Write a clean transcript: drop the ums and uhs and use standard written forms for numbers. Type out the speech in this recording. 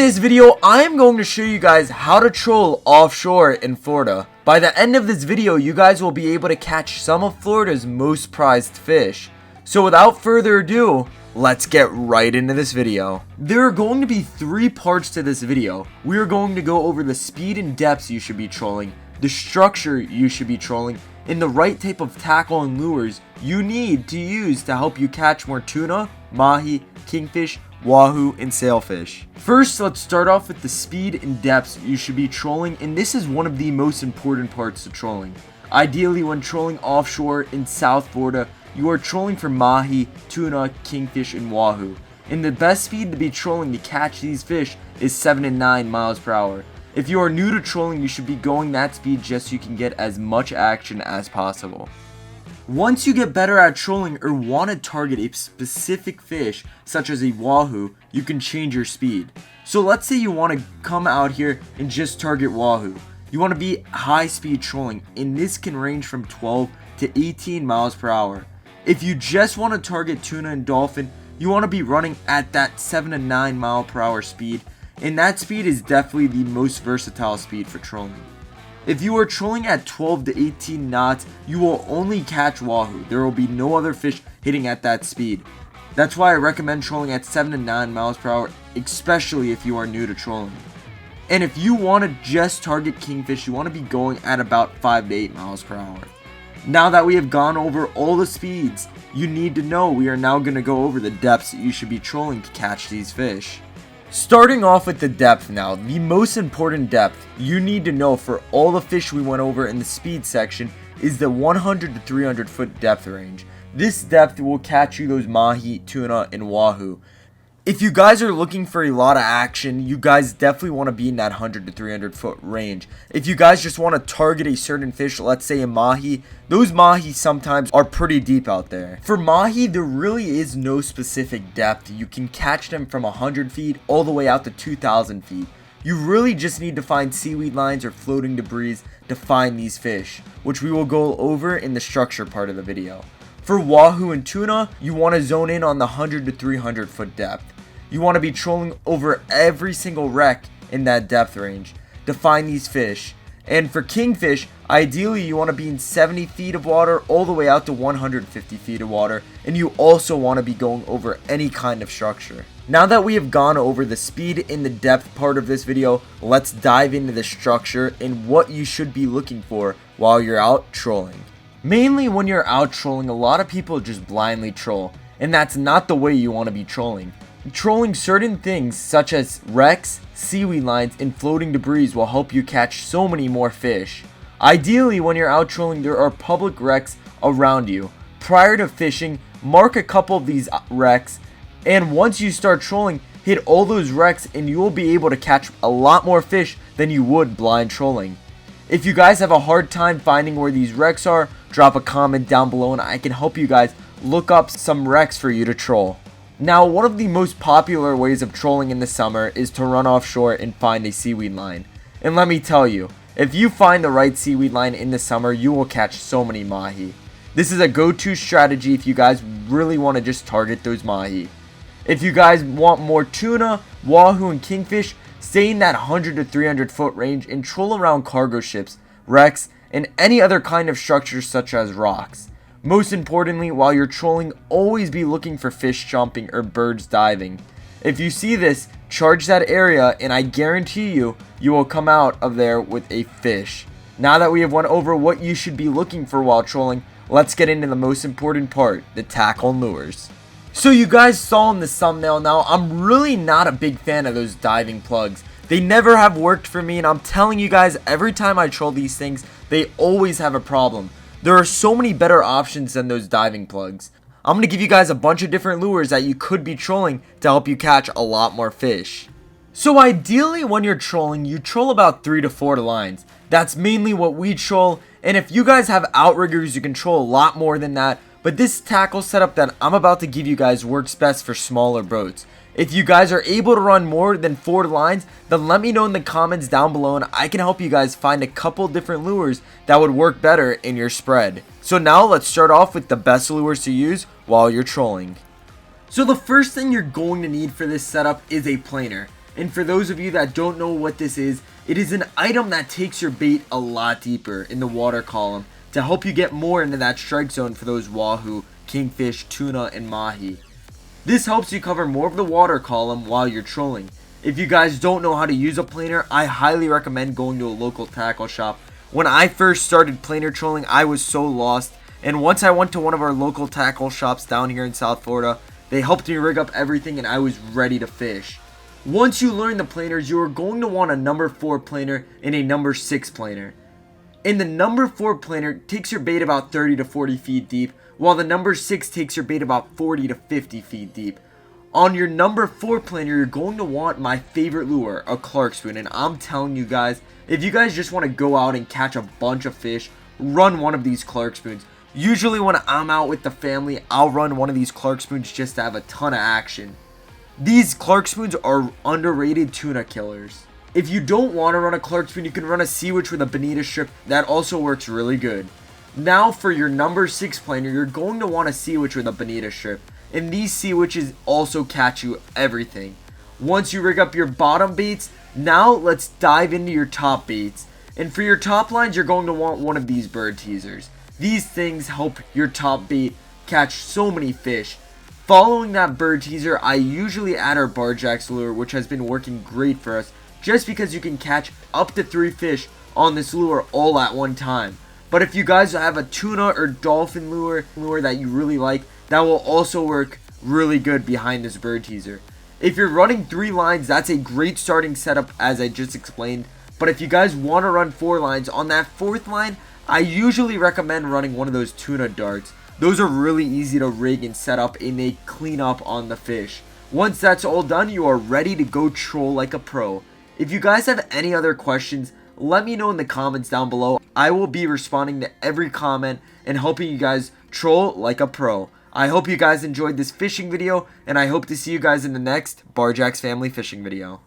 this video, I am going to show you guys how to troll offshore in Florida. By the end of this video, you guys will be able to catch some of Florida's most prized fish. So without further ado, let's get right into this video. There are going to be 3 parts to this video. We are going to go over the speed and depths you should be trolling, the structure you should be trolling, and the right type of tackle and lures you need to use to help you catch more tuna, mahi, kingfish, wahoo, and sailfish. First, let's start off with the speed and depths you should be trolling, and this is one of the most important parts to trolling. Ideally, when trolling offshore in South Florida, you are trolling for mahi, tuna, kingfish, and wahoo. And the best speed to be trolling to catch these fish is 7 to 9 miles per hour. If you are new to trolling, you should be going that speed just so you can get as much action as possible. Once you get better at trolling or want to target a specific fish, such as a wahoo, you can change your speed. So let's say you want to come out here and just target wahoo. You want to be high speed trolling, and this can range from 12 to 18 miles per hour. If you just want to target tuna and dolphin, you want to be running at that 7 to 9 mile per hour speed, and that speed is definitely the most versatile speed for trolling. If you are trolling at 12 to 18 knots, you will only catch wahoo. There will be no other fish hitting at that speed. That's why I recommend trolling at 7 to 9 miles per hour, especially if you are new to trolling. And if you want to just target kingfish, you want to be going at about 5 to 8 miles per hour. Now that we have gone over all the speeds you need to know, we are now going to go over the depths that you should be trolling to catch these fish. Starting off with the depth now, the most important depth you need to know for all the fish we went over in the speed section is the 100 to 300 foot depth range. This depth will catch you those mahi, tuna, and wahoo. If you guys are looking for a lot of action, you guys definitely want to be in that 100 to 300 foot range. If you guys just want to target a certain fish, let's say a mahi, those mahi sometimes are pretty deep out there. For mahi, there really is no specific depth. You can catch them from 100 feet all the way out to 2,000 feet. You really just need to find seaweed lines or floating debris to find these fish, which we will go over in the structure part of the video. For wahoo and tuna, you want to zone in on the 100 to 300 foot depth. You want to be trolling over every single wreck in that depth range to find these fish. And for kingfish, ideally you want to be in 70 feet of water all the way out to 150 feet of water, and you also want to be going over any kind of structure. Now that we have gone over the speed and the depth part of this video, let's dive into the structure and what you should be looking for while you're out trolling. Mainly when you're out trolling, a lot of people just blindly troll, and that's not the way you want to be trolling. Trolling certain things such as wrecks, seaweed lines, and floating debris will help you catch so many more fish. Ideally, when you're out trolling, there are public wrecks around you. Prior to fishing, mark a couple of these wrecks, and once you start trolling, hit all those wrecks and you will be able to catch a lot more fish than you would blind trolling. If you guys have a hard time finding where these wrecks are, drop a comment down below and I can help you guys look up some wrecks for you to troll. Now, one of the most popular ways of trolling in the summer is to run offshore and find a seaweed line. And let me tell you, if you find the right seaweed line in the summer, you will catch so many mahi. This is a go-to strategy if you guys really want to just target those mahi. If you guys want more tuna, wahoo, and kingfish, stay in that 100 to 300 foot range and troll around cargo ships, wrecks, and any other kind of structures such as rocks. Most importantly, while you're trolling, always be looking for fish jumping or birds diving. If you see this, charge that area and I guarantee you, you will come out of there with a fish. Now that we have went over what you should be looking for while trolling, let's get into the most important part, the tackle and lures. So you guys saw in the thumbnail now, I'm really not a big fan of those diving plugs. They never have worked for me, and I'm telling you guys, every time I troll these things, they always have a problem. There are so many better options than those diving plugs. I'm going to give you guys a bunch of different lures that you could be trolling to help you catch a lot more fish. So ideally when you're trolling, you troll about 3 to 4 lines. That's mainly what we troll, and if you guys have outriggers, you can troll a lot more than that. But this tackle setup that I'm about to give you guys works best for smaller boats. If you guys are able to run more than 4 lines, then let me know in the comments down below and I can help you guys find a couple different lures that would work better in your spread. So now let's start off with the best lures to use while you're trolling. So the first thing you're going to need for this setup is a planer. And for those of you that don't know what this is, it is an item that takes your bait a lot deeper in the water column to help you get more into that strike zone for those wahoo, kingfish, tuna, and mahi. This helps you cover more of the water column while you're trolling. If you guys don't know how to use a planer, I highly recommend going to a local tackle shop. When I first started planer trolling, I was so lost, and once I went to one of our local tackle shops down here in South Florida, they helped me rig up everything and I was ready to fish. Once you learn the planers, you are going to want a number 4 planer and a number 6 planer. And the number 4 planer takes your bait about 30 to 40 feet deep, while the number 6 takes your bait about 40 to 50 feet deep. On your number 4 planer, you're going to want my favorite lure, a Clark spoon. And I'm telling you guys, if you guys just want to go out and catch a bunch of fish, run one of these Clark spoons. Usually when I'm out with the family, I'll run one of these Clark spoons just to have a ton of action. These Clark spoons are underrated tuna killers. If you don't want to run a Clark spoon, you can run a sea witch with a bonita strip. That also works really good. Now for your number 6 planer, you're going to want a sea witch with a bonita strip. And these sea witches also catch you everything. Once you rig up your bottom baits, now let's dive into your top baits. And for your top lines, you're going to want one of these bird teasers. These things help your top bait catch so many fish. Following that bird teaser, I usually add our barjacks lure, which has been working great for us, just because you can catch up to 3 fish on this lure all at one time. But if you guys have a tuna or dolphin lure that you really like, that will also work really good behind this bird teaser. If you're running 3 lines, that's a great starting setup as I just explained. But if you guys want to run 4 lines, on that 4th line, I usually recommend running one of those tuna darts. Those are really easy to rig and set up and they clean up on the fish. Once that's all done, you are ready to go troll like a pro. If you guys have any other questions, let me know in the comments down below. I will be responding to every comment and helping you guys troll like a pro. I hope you guys enjoyed this fishing video, and I hope to see you guys in the next Barjacks Family Fishing video.